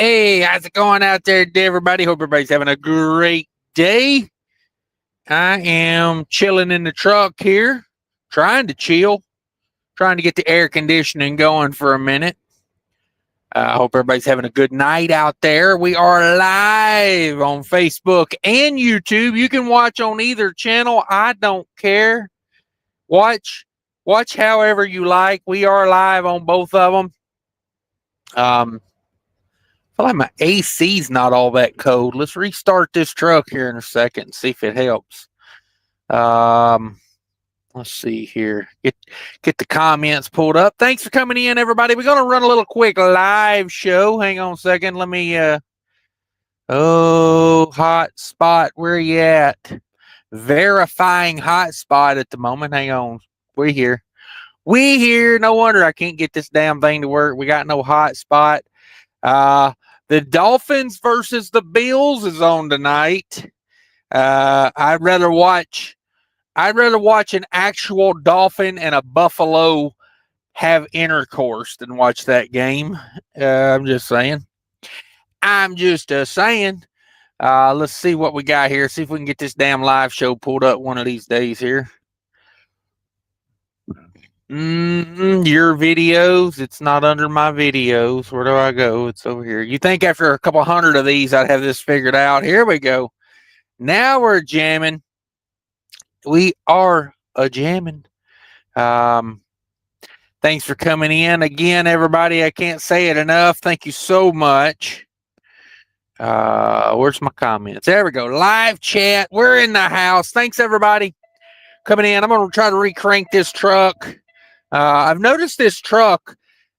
Hey, how's it going out there, everybody? Hope everybody's having a great day. I am chilling in the truck here, trying to chill, trying to get the air conditioning going for a minute. I hope everybody's having a good night out there. We are live on Facebook and YouTube. You can watch on either channel. I don't care. Watch however you like. We are live on both of them. I feel like my AC's not all that cold. Let's restart this truck here in a second and see if it helps. Let's see here. Get the comments pulled up. Thanks for coming in, everybody. We're going to run a little quick live show. Hang on a second. Let me, hot spot. Where you at? Verifying hot spot at the moment. Hang on. We here. No wonder I can't get this damn thing to work. We got no hot spot. The Dolphins versus the Bills is on tonight. I'd rather watch an actual dolphin and a buffalo have intercourse than watch that game. I'm just saying. Let's see what we got here. See if we can get this damn live show pulled up one of these days here. Your videos. It's not under my videos. Where do I go? It's over here. You think after a couple hundred of these I'd have this figured out? Here we go. Now we're jamming. We are jamming. Thanks for coming in again, everybody. I can't say it enough. Thank you so much. Where's my comments? There we go. Live chat. We're in the house. Thanks, everybody, coming in. I'm going to try to recrank this truck. I've noticed this truck,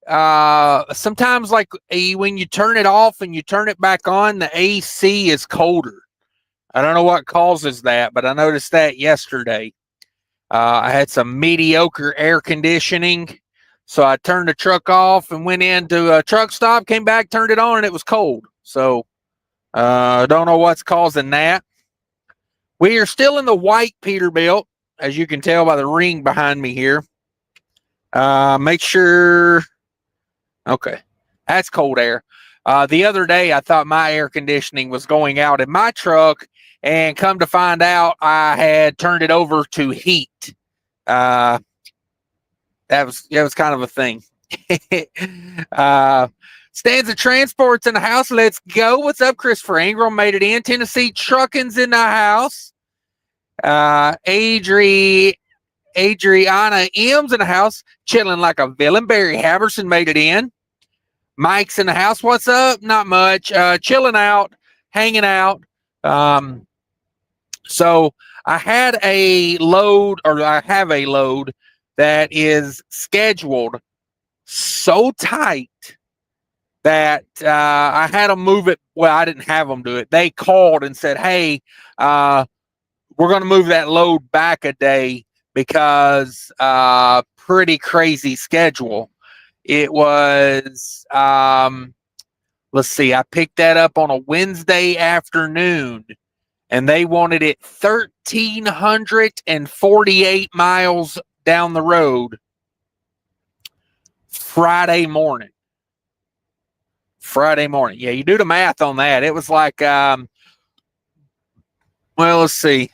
sometimes like when you turn it off and you turn it back on, the AC is colder. I don't know what causes that, but I noticed that yesterday. I had some mediocre air conditioning, so I turned the truck off and went into a truck stop, came back, turned it on, and it was cold. So I don't know what's causing that. We are still in the white Peterbilt, as you can tell by the ring behind me here. Make sure. Okay, that's cold air. The other day, I thought my air conditioning was going out in my truck, and come to find out, I had turned it over to heat. That was kind of a thing. Stanza Transport's in the house. Let's go. What's up, Christopher Ingram? Made it in. Tennessee Trucking's in the house. Adriana M's in the house, chilling like a villain. Barry Haverson made it in. Mike's in the house. What's up? Not much. Chilling out, hanging out. So I have a load that is scheduled so tight that I had to move it. Well, I didn't have them do it. They called and said, hey, we're going to move that load back a day because pretty crazy schedule. It was, let's see, I picked that up on a Wednesday afternoon, and they wanted it 1,348 miles down the road Friday morning. Yeah, you do the math on that. It was like, well, let's see,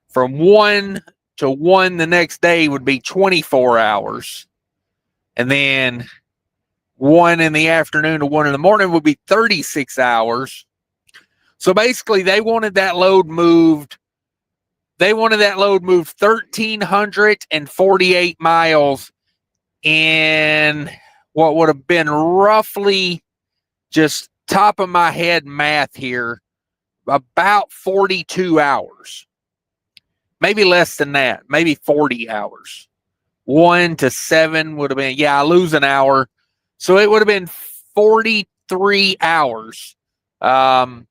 from 1 to 1 the next day would be 24 hours. And then 1 in the afternoon to 1 in the morning would be 36 hours. So basically they wanted that load moved. 1,348 miles in what would have been roughly, just top of my head math here, about 42 hours. Maybe less than that, maybe 40 hours. 1 to 7 would have been, I lose an hour. So it would have been 43 hours. No,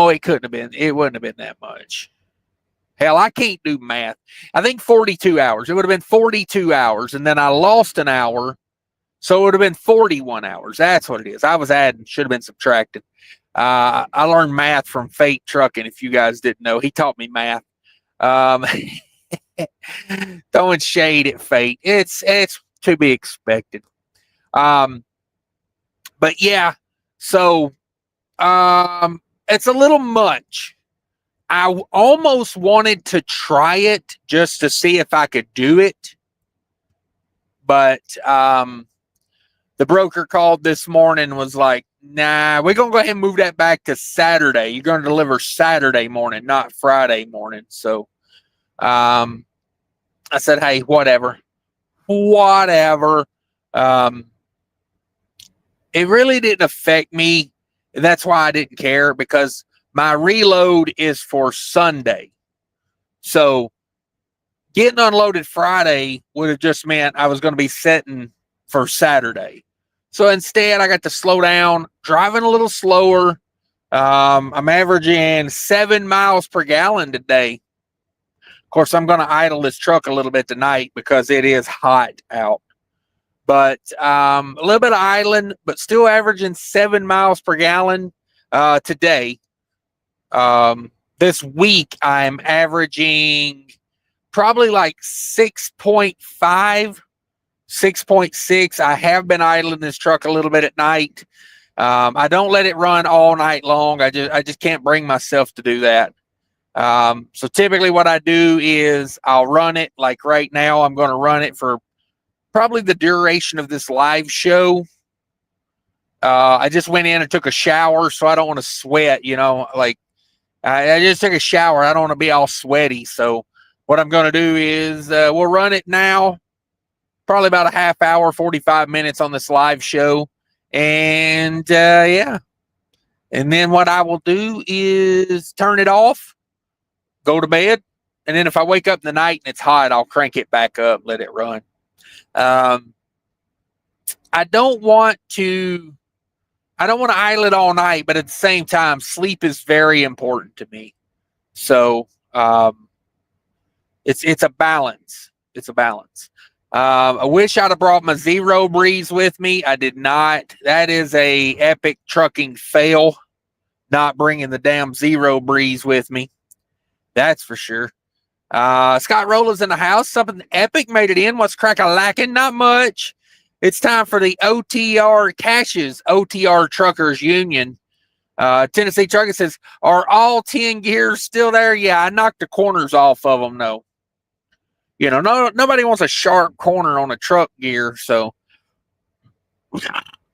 it couldn't have been. It wouldn't have been that much. Hell, I can't do math. I think 42 hours. It would have been 42 hours. And then I lost an hour. So it would have been 41 hours. That's what it is. I was adding, should have been subtracting. I learned math from Fate Trucking, if you guys didn't know. He taught me math. Throwing shade at Fate. It's to be expected. But yeah, So it's a little much. I almost wanted to try it just to see if I could do it. But the broker called this morning and was like, nah, we're going to go ahead and move that back to Saturday. You're going to deliver Saturday morning, not Friday morning. So I said, hey, whatever. It really didn't affect me. That's why I didn't care, because my reload is for Sunday. So getting unloaded Friday would have just meant I was going to be setting for Saturday. So instead, I got to slow down, driving a little slower. I'm averaging 7 miles per gallon today. Of course, I'm going to idle this truck a little bit tonight because it is hot out. But a little bit of idling, but still averaging 7 miles per gallon today. This week, I'm averaging probably like 6.5, 6.6. I have been idling this truck a little bit at night. I don't let it run all night long. I just can't bring myself to do that. So typically what I do is I'll run it, like right now, I'm going to run it for probably the duration of this live show. I just went in and took a shower, so I don't want to sweat, like I just took a shower. I don't want to be all sweaty. So what I'm going to do is we'll run it now, probably about a half hour, 45 minutes on this live show. And yeah. And then what I will do is turn it off, go to bed. And then if I wake up in the night and it's hot, I'll crank it back up, let it run. I don't want to idle it all night, but at the same time, sleep is very important to me. So it's a balance. It's a balance. I wish I'd have brought my Zero Breeze with me. I did not. That is a epic trucking fail, not bringing the damn Zero Breeze with me. That's for sure. Scott Rolla's in the house. Something epic made it in. What's crack-a-lacking? Not much. It's time for the OTR OTR Truckers Union. Tennessee Trucking says, are all 10 gears still there? Yeah, I knocked the corners off of them, no. Nobody wants a sharp corner on a truck gear, so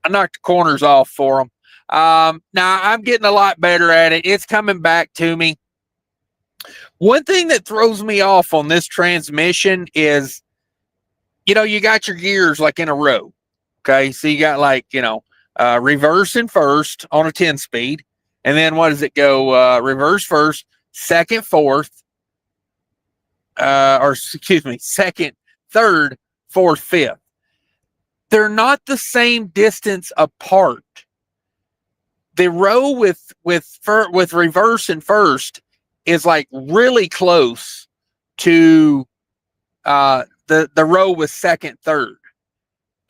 I knocked the corners off for them. Now, I'm getting a lot better at it. It's coming back to me. One thing that throws me off on this transmission is, you got your gears like in a row. Okay. So you got like, reverse and first on a 10-speed. And then what does it go? Reverse first, second, fourth, second, third, fourth, fifth. They're not the same distance apart. The row with reverse and first is like really close to the row with second, third.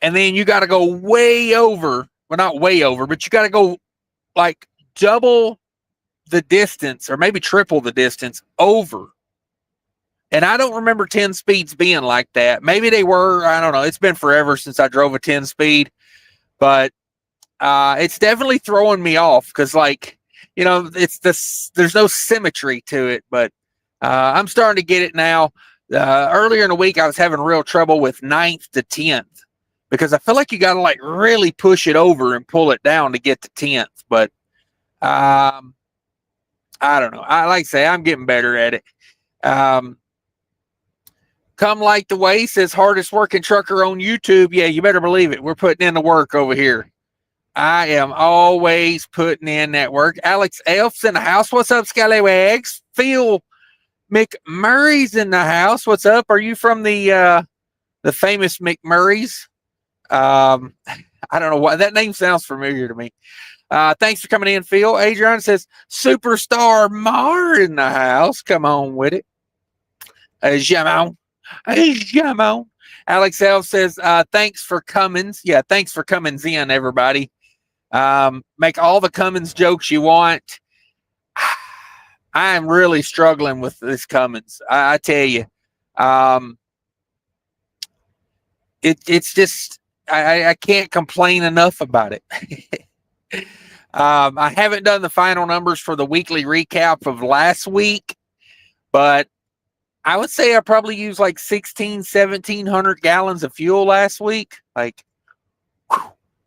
And then you got to go way over. Well, not way over, but you got to go like double the distance or maybe triple the distance over. And I don't remember 10 speeds being like that. Maybe they were. I don't know. It's been forever since I drove a 10 speed, but it's definitely throwing me off because, like, there's no symmetry to it, but I'm starting to get it now. Earlier in the week, I was having real trouble with 9th to 10th because I feel like you got to like really push it over and pull it down to get to 10th. But I don't know. Like I say, I'm getting better at it. Come Like the Way says hardest working trucker on YouTube. Yeah, you better believe it. We're putting in the work over here. I am always putting in that work. Alex Elf's in the house. What's up, Scallywags? Phil McMurray's in the house. What's up? Are you from the famous McMurray's? I don't know why that name sounds familiar to me. Thanks for coming in, Phil. Adrian says Superstar Mar in the house. Come on with it. Jamon. Alex Elf says thanks for Cummins. Yeah, thanks for Cummins in, everybody. Make all the Cummins jokes you want. I am really struggling with this Cummins. I tell you, it's just I can't complain enough about it. I haven't done the final numbers for the weekly recap of last week, but I would say I probably used like 1,700 gallons of fuel last week. Like,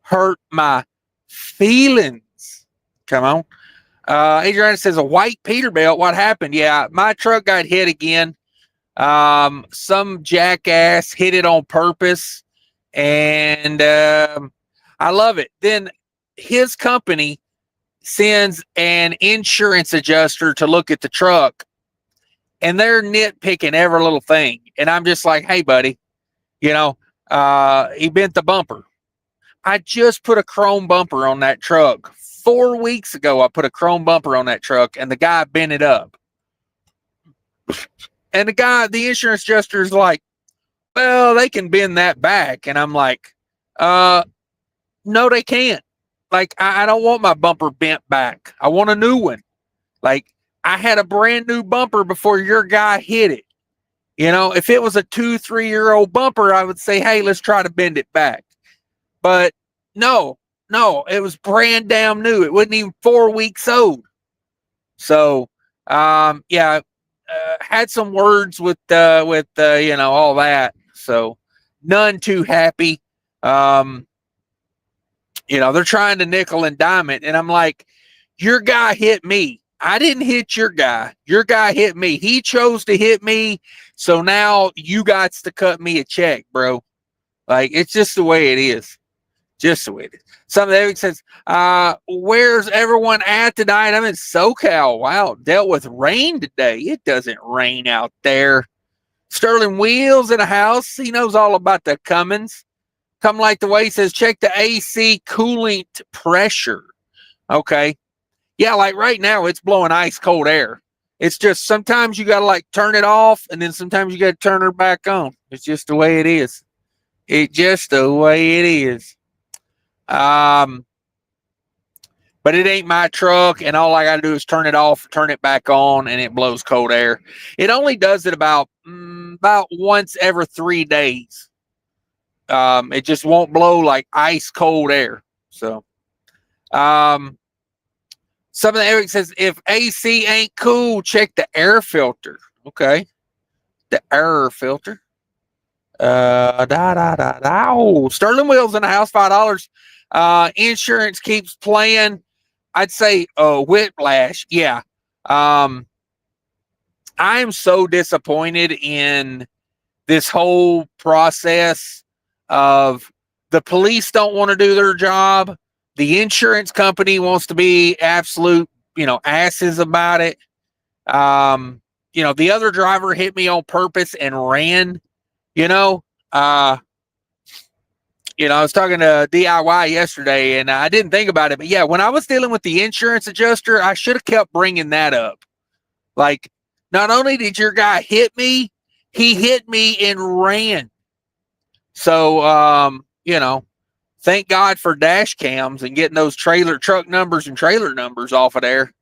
hurt my feelings. Come on. Adriana says, a white Peterbilt. What happened? Yeah, my truck got hit again. Some jackass hit it on purpose, and I love it. Then his company sends an insurance adjuster to look at the truck, and they're nitpicking every little thing. And I'm just like, hey, buddy, he bent the bumper. I just put a chrome bumper on that truck. 4 weeks ago, I put a chrome bumper on that truck, and the guy bent it up. And the insurance adjuster is like, well, they can bend that back. And I'm like, no, they can't. Like, I don't want my bumper bent back. I want a new one. Like, I had a brand new bumper before your guy hit it. If it was a 2-3-year-old bumper, I would say, hey, let's try to bend it back. But no, it was brand damn new. It wasn't even 4 weeks old. So, had some words with all that. So none too happy. They're trying to nickel and dime it. And I'm like, your guy hit me. I didn't hit your guy. Your guy hit me. He chose to hit me. So now you got to cut me a check, bro. Like, it's just the way it is. Just the way it is. Something Eric says, where's everyone at tonight? I'm in SoCal. Wow, dealt with rain today. It doesn't rain out there. Sterling Wheels in a house. He knows all about the Cummins. Come Like the Way says, check the AC coolant pressure. Okay. Yeah, like right now, it's blowing ice cold air. It's just sometimes you got to like turn it off, and then sometimes you got to turn it back on. It's just the way it is. It's just the way it is. But it ain't my truck, and all I got to do is turn it off, turn it back on, and it blows cold air. It only does it about once every 3 days. It just won't blow like ice cold air. So, something Eric says, if AC ain't cool, check the air filter. Okay. The air filter. Oh, Sterling Wheels in the house, $5. Insurance keeps playing. I'd say whiplash. Yeah. I am so disappointed in this whole process of the police don't want to do their job. The insurance company wants to be absolute, asses about it. The other driver hit me on purpose and ran, I was talking to DIY yesterday, and I didn't think about it, but yeah, when I was dealing with the insurance adjuster, I should have kept bringing that up. Like, not only did your guy hit me, he hit me and ran. So, thank God for dash cams and getting those truck numbers and trailer numbers off of there,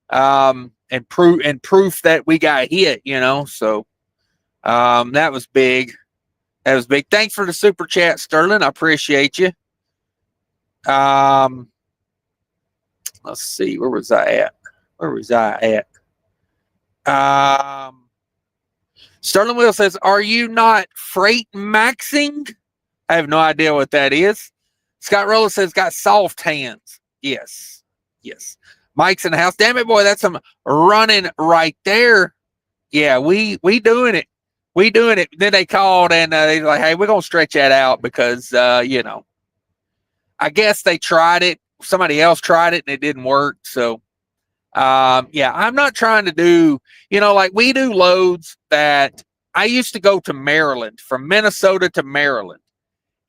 and proof that we got hit. So, that was big. That was big. Thanks for the super chat, Sterling. I appreciate you. Let's see. Where was I at? Sterling Will says, are you not freight maxing? I have no idea what that is. Scott Rolla says, got soft hands. Yes. Mike's in the house. Damn it, boy. That's some running right there. Yeah, we doing it. We doing it. Then they called and they're like, hey, we're going to stretch that out because, I guess they tried it. Somebody else tried it and it didn't work. So, I'm not trying to do, like we do loads that I used to go to Maryland, from Minnesota to Maryland.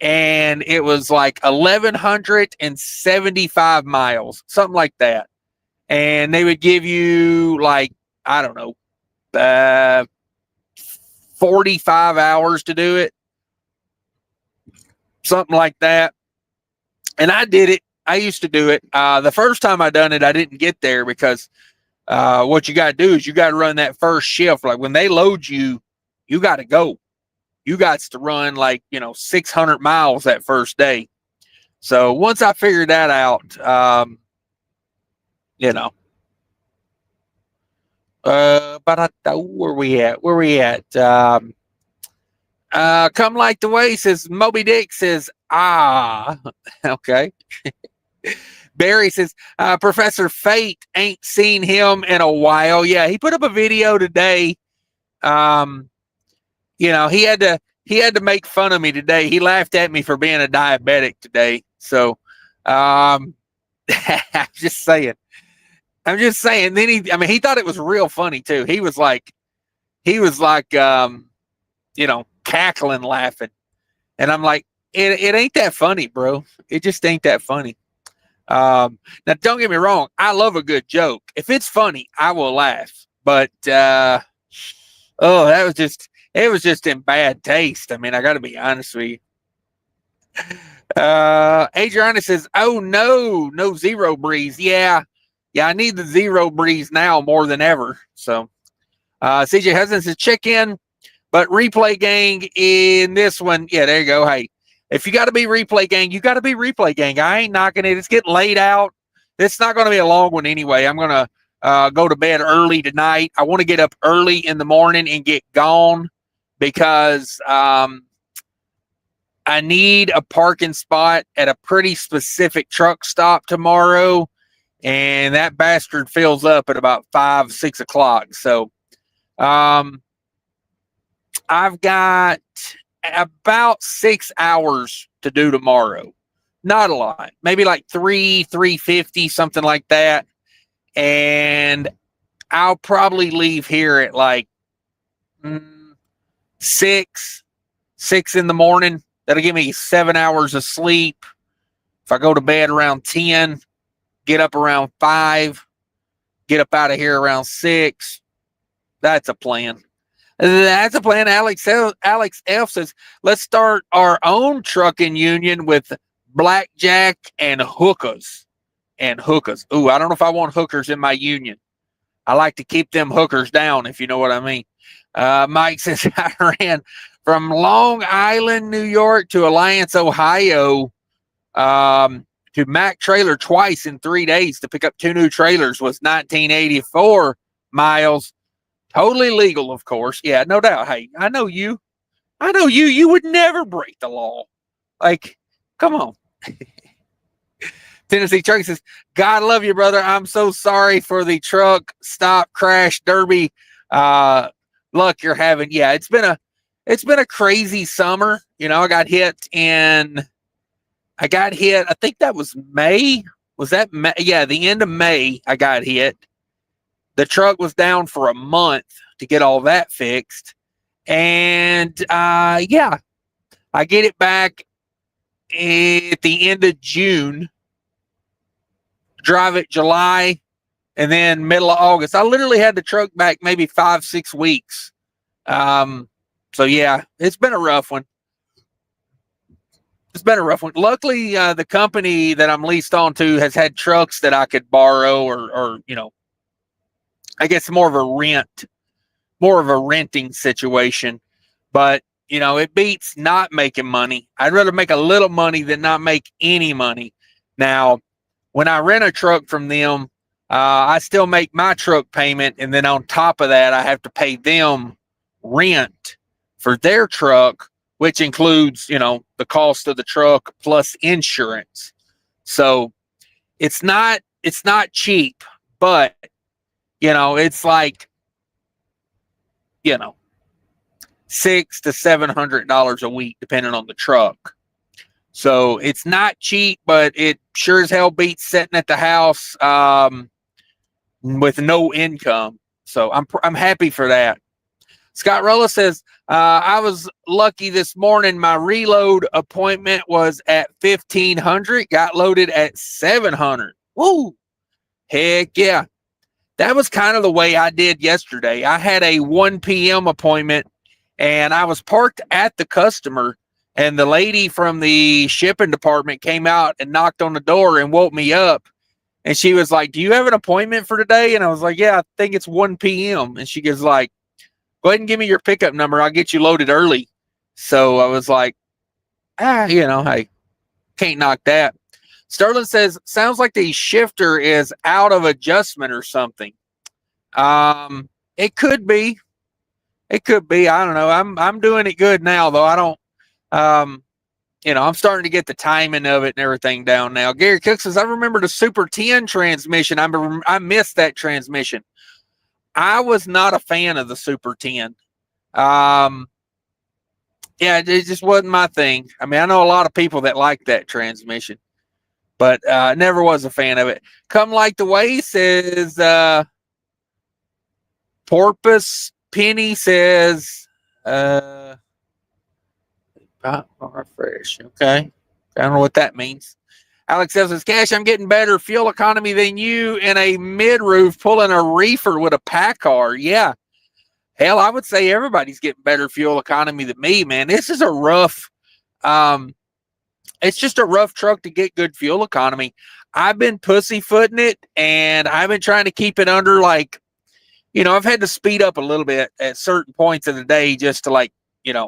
And it was like 1,175 miles, something like that. And they would give you like, I don't know, 45 hours to do it, something like that. And I did it. I used to do it. The first time I done it, I didn't get there because what you got to do is you got to run that first shift. Like when they load you, you got to go. You got to run like, 600 miles that first day. So once I figured that out, you know. But where we at? Where we at? Come like the way says Moby Dick says, okay. Barry says, Professor Fate ain't seen him in a while. Yeah, he put up a video today. You know, he had to make fun of me today. He laughed at me for being a diabetic today. So, I'm just saying. Then he thought it was real funny too. He was like, cackling, laughing. And I'm like, it ain't that funny, bro. It just ain't that funny. Now don't get me wrong. I love a good joke. If it's funny, I will laugh. But, it was just in bad taste. I mean, I got to be honest with you. Adriana says, oh no zero breeze. Yeah, I need the zero breeze now more than ever. So, CJ Hudson says, check in, but replay gang in this one. Yeah, there you go. Hey, if you got to be replay gang, you got to be replay gang. I ain't knocking it. It's getting late out. It's not going to be a long one anyway. I'm going to go to bed early tonight. I want to get up early in the morning and get gone because I need a parking spot at a pretty specific truck stop tomorrow. And that bastard fills up at about 5, 6 o'clock. So, I've got about 6 hours to do tomorrow. Not a lot, maybe like 350, something like that. And I'll probably leave here at like 6 in the morning. That'll give me 7 hours of sleep. If I go to bed around 10, get up around 5, get up out of here around 6. That's a plan. That's a plan. Alex F says, let's start our own trucking union with blackjack and hookers. Ooh, I don't know if I want hookers in my union. I like to keep them hookers down, if you know what I mean. Mike says, I ran from Long Island, New York to Alliance, Ohio, to Mac Trailer twice in 3 days to pick up 2 new trailers. Was 1984 miles. Totally legal, of course. Yeah, no doubt. Hey, I know you. You would never break the law. Like, come on. Tennessee Truck says, God love you, brother. I'm so sorry for the truck stop crash derby luck you're having. Yeah, it's been a crazy summer. You know, I got hit, I think that was May. Was that May? Yeah, the end of May, I got hit. The truck was down for a month to get all that fixed. And, I get it back at the end of June, drive it July, and then middle of August. I literally had the truck back maybe 5, 6 weeks. So yeah, it's been a rough one. Luckily, the company that I'm leased on to has had trucks that I could borrow or I guess more of a renting situation. But, it beats not making money. I'd rather make a little money than not make any money. Now, when I rent a truck from them, I still make my truck payment. And then on top of that, I have to pay them rent for their truck, which includes, the cost of the truck plus insurance. So it's not cheap, but, it's like, $600 to $700 a week, depending on the truck. So it's not cheap, but it sure as hell beats sitting at the house with no income. So I'm happy for that. Scott Rolla says, I was lucky this morning. My reload appointment was at 1,500, got loaded at 700. Woo! Heck yeah. That was kind of the way I did yesterday. I had a 1 p.m. appointment, and I was parked at the customer, and the lady from the shipping department came out and knocked on the door and woke me up. And she was like, do you have an appointment for today? And I was like, yeah, I think it's 1 p.m. And she goes like, go ahead and give me your pickup number. I'll get you loaded early. So I was like, hey, can't knock that. Sterling says, sounds like the shifter is out of adjustment or something. It could be. It could be. I don't know. I'm doing it good now, though. I don't, I'm starting to get the timing of it and everything down now. Gary Cook says, I remember the Super 10 transmission. I missed that transmission. I was not a fan of the Super 10. Yeah, it just wasn't my thing. I mean, I know a lot of people that like that transmission, but never was a fan of it. Come Like the Way says, Porpoise Penny says, fresh. Okay. I don't know what that means. Alex says, Cash, I'm getting better fuel economy than you in a mid-roof pulling a reefer with a PACCAR. Yeah. Hell, I would say everybody's getting better fuel economy than me, man. This is a rough, it's just a rough truck to get good fuel economy. I've been pussyfooting it, and I've been trying to keep it under, like, I've had to speed up a little bit at certain points of the day just to, like,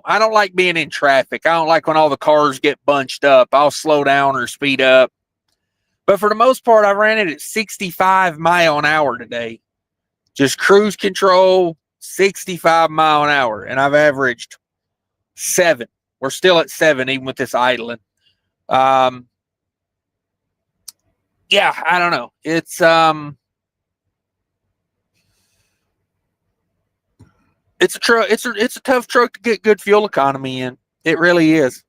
I don't like being in traffic. I don't like when all the cars get bunched up. I'll slow down or speed up. But for the most part, I ran it at 65 mile an hour today. Just cruise control, 65 mile an hour. And I've averaged 7. We're still at 7, even with this idling. Yeah, I don't know. It's a truck. It's a tough truck to get good fuel economy in. It really is.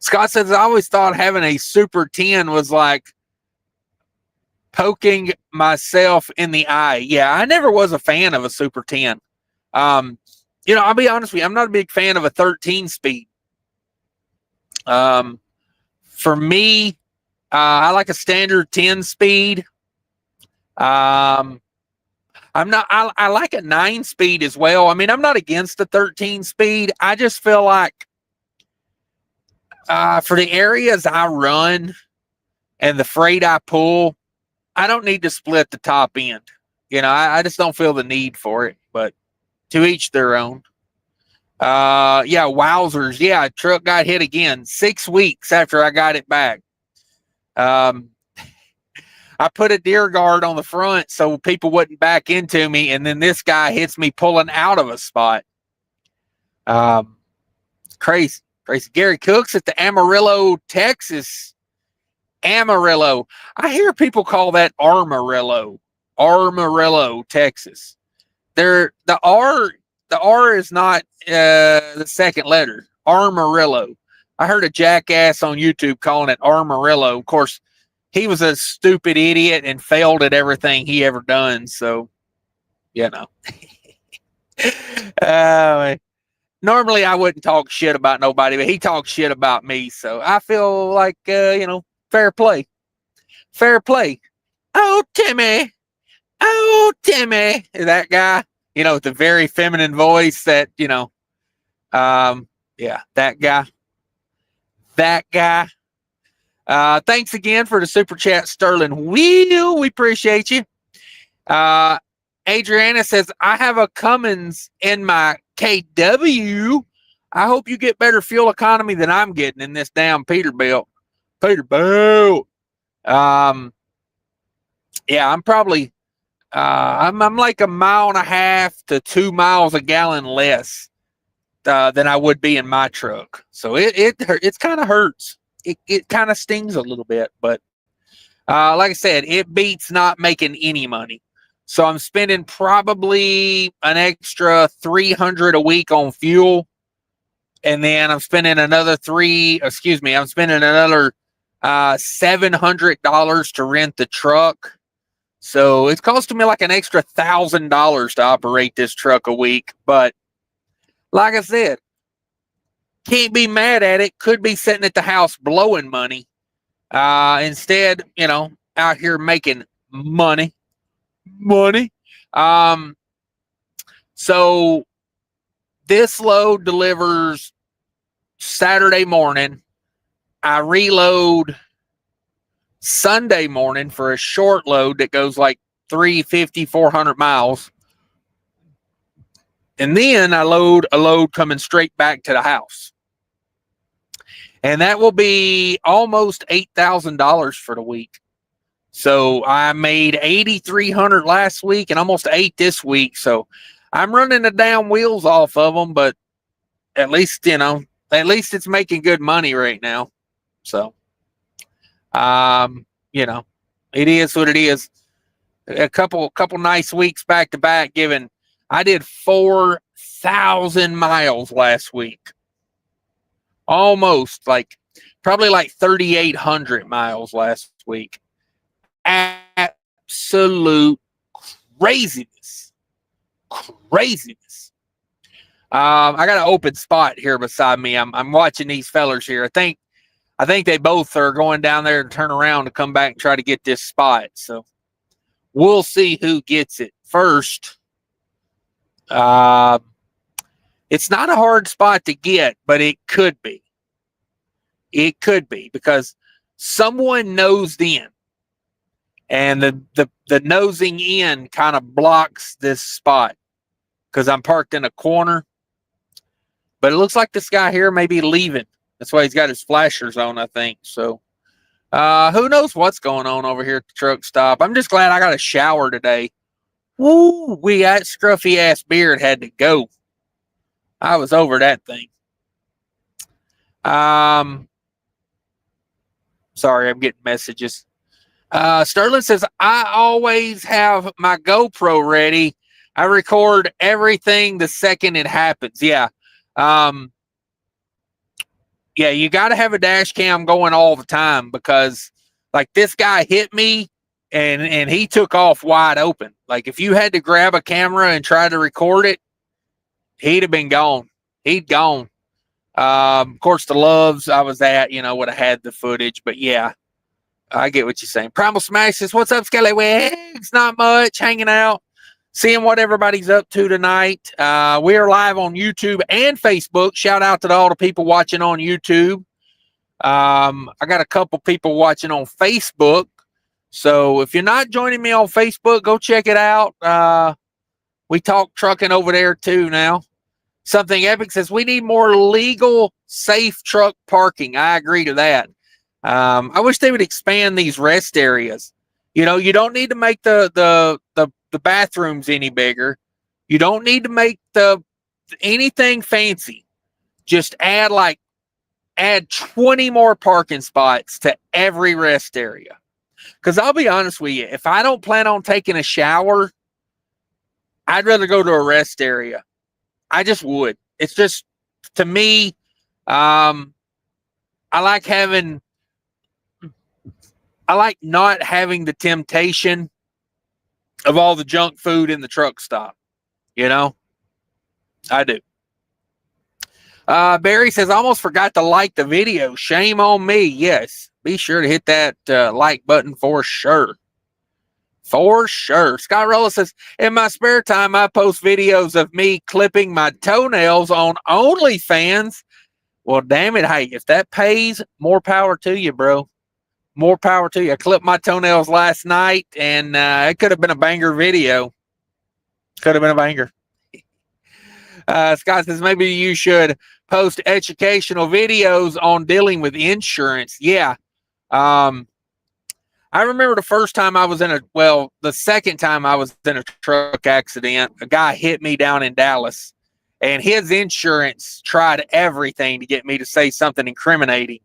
Scott says, I always thought having a Super 10 was like poking myself in the eye. Yeah, I never was a fan of a Super 10. I'll be honest with you, I'm not a big fan of a 13 speed. For me, I like a standard 10 speed. I like a 9 speed as well. I mean, I'm not against the 13 speed. I just feel like for the areas I run and the freight I pull, I don't need to split the top end. I just don't feel the need for it, but to each their own. Yeah, wowzers. Yeah, truck got hit again 6 weeks after I got it back. I put a deer guard on the front so people wouldn't back into me, and then this guy hits me pulling out of a spot. Crazy. Gary Cooks at the Amarillo, Texas. Amarillo. I hear people call that Armarillo. Armarillo, Texas. The R is not the second letter. Armarillo. I heard a jackass on YouTube calling it Armarillo. Of course, he was a stupid idiot and failed at everything he ever done. So, normally I wouldn't talk shit about nobody, but he talks shit about me. So I feel like, fair play. Fair play. Oh, Timmy. That guy, with the very feminine voice that, yeah, that guy. Thanks again for the super chat, Sterling Wheel. We appreciate you. Adriana says, I have a Cummins in my KW. I hope you get better fuel economy than I'm getting in this damn Peterbilt. Yeah, I'm probably, I'm like 1.5 to 2 miles a gallon less than I would be in my truck. So it's kind of hurts. It kind of stings a little bit, but like I said, it beats not making any money. So I'm spending probably an extra $300 a week on fuel. And then I'm spending another $700 to rent the truck. So it's costing me like an extra $1,000 to operate this truck a week. But like I said, can't be mad at it. Could be sitting at the house blowing money. Instead, out here making money. So this load delivers Saturday morning. I reload Sunday morning for a short load that goes like 350, 400 miles. And then I load a load coming straight back to the house. and that will be almost $8,000 for the week. So I made 8,300 last week and almost 8 this week. So I'm running the damn wheels off of them, but at least, at least it's making good money right now. So, it is what it is. A couple nice weeks back to back. I did 4,000 miles last week. Almost probably 3,800 miles last week. Absolute craziness. I got an open spot here beside me. I'm watching these fellers here. I think they both are going down there to turn around to come back and try to get this spot. So we'll see who gets it first. It's not a hard spot to get, but it could be. It could be because someone nosed in, and the nosing in kind of blocks this spot because I'm parked in a corner. But it looks like this guy here may be leaving. That's why he's got his flashers on, I think. So who knows what's going on over here at the truck stop. I'm just glad I got a shower today. Woo, that scruffy ass beard had to go. I was over that thing. Sorry, I'm getting messages. Sterling says, I always have my GoPro ready. I record everything the second it happens. Yeah. Yeah, you got to have a dash cam going all the time because this guy hit me and he took off wide open. If you had to grab a camera and try to record it, he'd have been gone. He'd gone. Of course, the Loves I was at, would have had the footage, but yeah, I get what you're saying. Primal Smash says, what's up, Scallywags? Not much, hanging out, seeing what everybody's up to tonight. We are live on YouTube and Facebook. Shout out to all the people watching on YouTube. I got a couple people watching on Facebook. So if you're not joining me on Facebook, go check it out. We talk trucking over there too now. Something Epic says, we need more legal, safe truck parking. I agree to that. I wish they would expand these rest areas. You don't need to make the bathrooms any bigger. You don't need to make anything fancy. Just add 20 more parking spots to every rest area. Because I'll be honest with you, if I don't plan on taking a shower, I'd rather go to a rest area. I just would. It's just, to me, I like not having the temptation of all the junk food in the truck stop. I do. Barry says, I almost forgot to like the video. Shame on me. Yes. Be sure to hit that like button for sure. For sure. Skyrella says, in my spare time, I post videos of me clipping my toenails on OnlyFans. Well, damn it. Hey, if that pays, more power to you, bro. More power to you. I clipped my toenails last night, and it could have been a banger video. Could have been a banger. Scott says, maybe you should post educational videos on dealing with insurance. Yeah. I remember the first time the second time I was in a truck accident, a guy hit me down in Dallas, and his insurance tried everything to get me to say something incriminating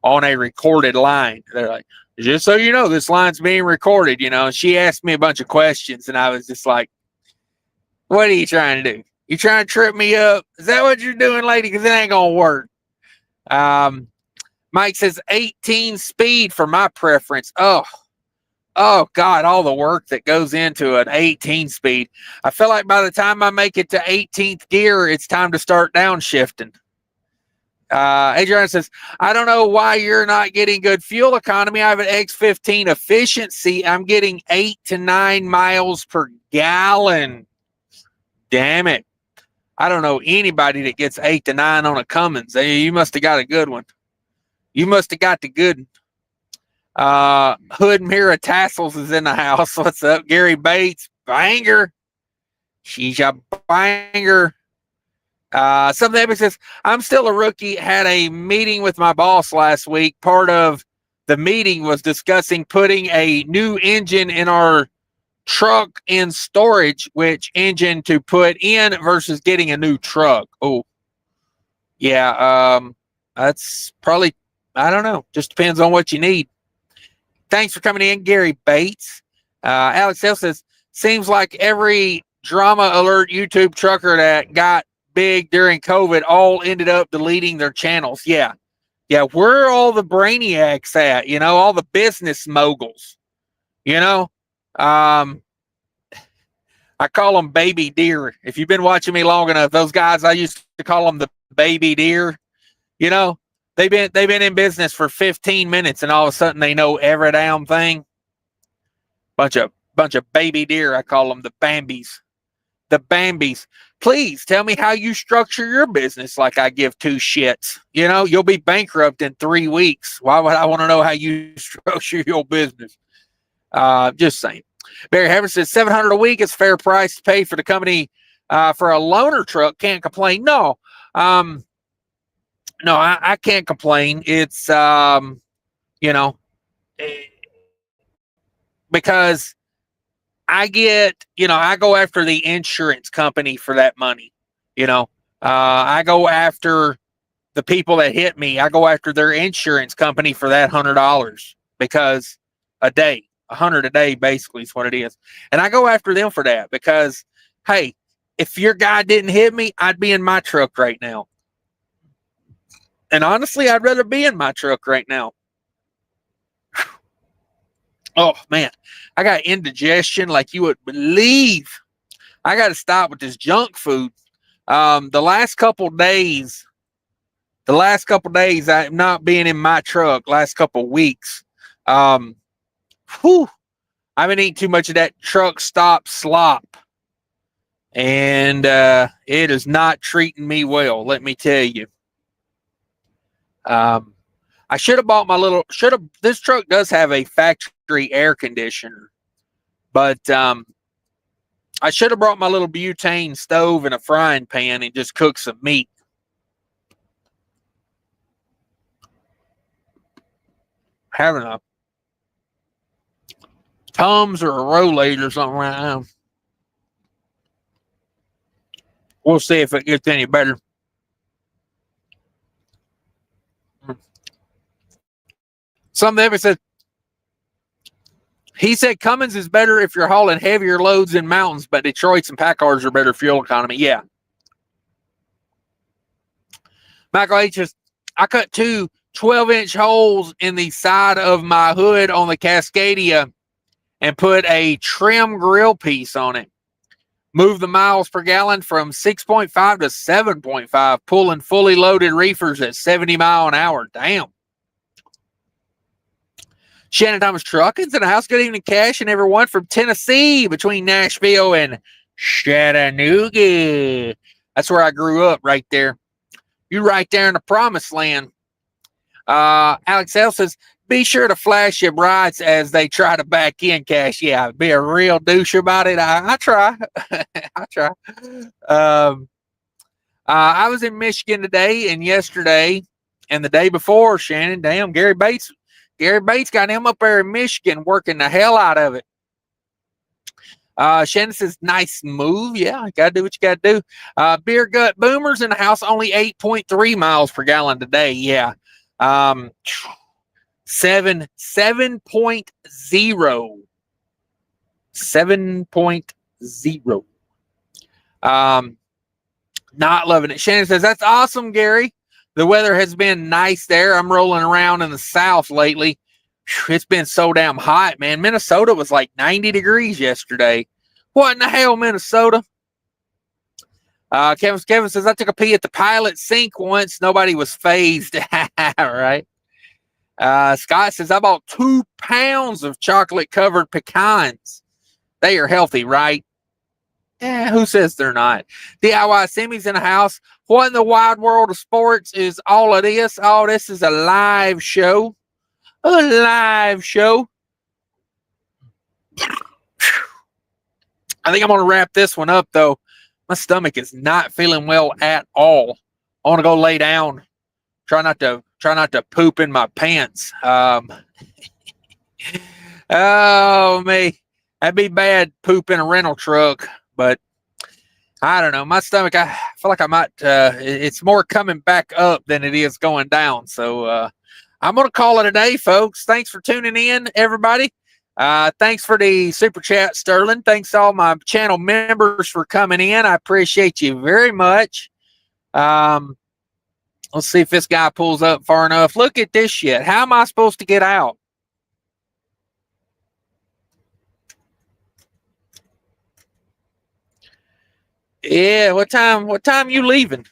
on a recorded line. They're like, just so you know, this line's being recorded, and she asked me a bunch of questions, and I was just like, what are you trying to do? You trying to trip me up? Is that what you're doing, lady? Because it ain't going to work. Mike says 18 speed for my preference. Oh, God, all the work that goes into an 18 speed. I feel like by the time I make it to 18th gear, it's time to start downshifting. Adrian says, I don't know why you're not getting good fuel economy. I have an X15 efficiency. I'm getting 8 to 9 miles per gallon. Damn it. I don't know anybody that gets 8 to 9 on a Cummins. You must have got a good one. You must have got the good Hood Mirror Tassels is in the house. What's up? Gary Bates, banger. She's a banger. Something epic says, I'm still a rookie. Had a meeting with my boss last week. Part of the meeting was discussing putting a new engine in our truck in storage, which engine to put in versus getting a new truck. Oh, yeah. That's probably, I don't know. Just depends on what you need. Thanks for coming in, Gary Bates. Alex L says, seems like every drama alert YouTube trucker that got big during COVID all ended up deleting their channels. Yeah. Yeah. Where are all the brainiacs at? You know, all the business moguls, you know? I call them baby deer. If you've been watching me long enough, those guys, I used to call them the baby deer. You know, they've been in business for 15 minutes and all of a sudden they know every damn thing. Bunch of baby deer. I call them the Bambis. The Bambis. Please tell me how you structure your business like I give two shits. You know, you'll be bankrupt in 3 weeks. Why would I want to know how you structure your business? Just saying. Barry Havers says $700 a week is fair price to pay for the company for a loaner truck. Can't complain. No, I can't complain. It's you know, because I get, you know, I go after the insurance company for that money. You know, I go after the people that hit me. I go after their insurance company for that $100 because a day. 100 a day basically is what it is. And I go after them for that because, hey, if your guy didn't hit me, I'd be in my truck right now. And honestly, I'd rather be in my truck right now. Oh, man, I got indigestion like you would believe. I got to stop with this junk food. The last couple days, I'm not being in my truck, last couple weeks. I've been eating too much of that truck stop slop. And it is not treating me well, let me tell you. I should have bought this truck does have a factory air conditioner, but I should have brought my little butane stove and a frying pan and just cook some meat. Having a Tums or a Rolade or something right now. We'll see if it gets any better. Something ever said, he said Cummins is better if you're hauling heavier loads in mountains, but Detroit's and Packards are better fuel economy. Yeah. Michael H. says, I cut two 12-inch holes in the side of my hood on the Cascadia and put a trim grill piece on it. Move the miles per gallon from 6.5 to 7.5, pulling fully loaded reefers at 70 miles an hour. Damn. Shannon Thomas Trucking's in the house. Good evening, Cash, and everyone from Tennessee between Nashville and Chattanooga. That's where I grew up, right there. You're right there in the promised land. Alex L says, be sure to flash your brides as they try to back in, Cash. Yeah, be a real douche about it. I try. I try. I was in Michigan today and yesterday and the day before, Shannon. Damn, Gary Bates got him up there in Michigan working the hell out of it. Shannon says, nice move. Yeah, got to do what you got to do. Beer Gut Boomers in the house, only 8.3 miles per gallon today. Yeah. 7.0. 7.0. Not loving it. Shannon says, that's awesome, Gary. The weather has been nice there. I'm rolling around in the south lately. It's been so damn hot, man. Minnesota was like 90 degrees yesterday. What in the hell, Minnesota? Kevin says, I took a pee at the pilot sink once. Nobody was phased. All right. Scott says, I bought 2 pounds of chocolate-covered pecans. They are healthy, right? Yeah, who says they're not? DIY Semi's in the house. What in the wide world of sports is all of this? All this is a live show. A live show. I think I'm going to wrap this one up, though. My stomach is not feeling well at all. I want to go lay down. Try not to poop in my pants. Oh me, that'd be bad. Poop in a rental truck, but I don't know. My stomach, I feel like I might. It's more coming back up than it is going down. So I'm gonna call it a day, folks. Thanks for tuning in, everybody. Thanks for the super chat, Sterling. Thanks to all my channel members for coming in. I appreciate you very much. Let's see if this guy pulls up far enough. Look at this shit. How am I supposed to get out? Yeah, what time you leaving?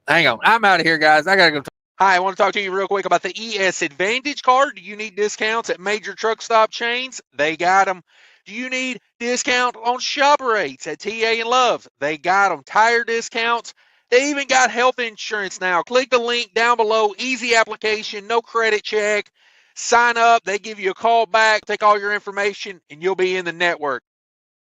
Hang on. I'm out of here, guys. I gotta go. Hi, I want to talk to you real quick about the ES Advantage card. Do you need discounts at major truck stop chains? They got them. Do you need discount on shop rates at TA and Love's? They got them. Tire discounts. They even got health insurance now. Click the link down below. Easy application, no credit check. Sign up. They give you a call back, take all your information, and you'll be in the network.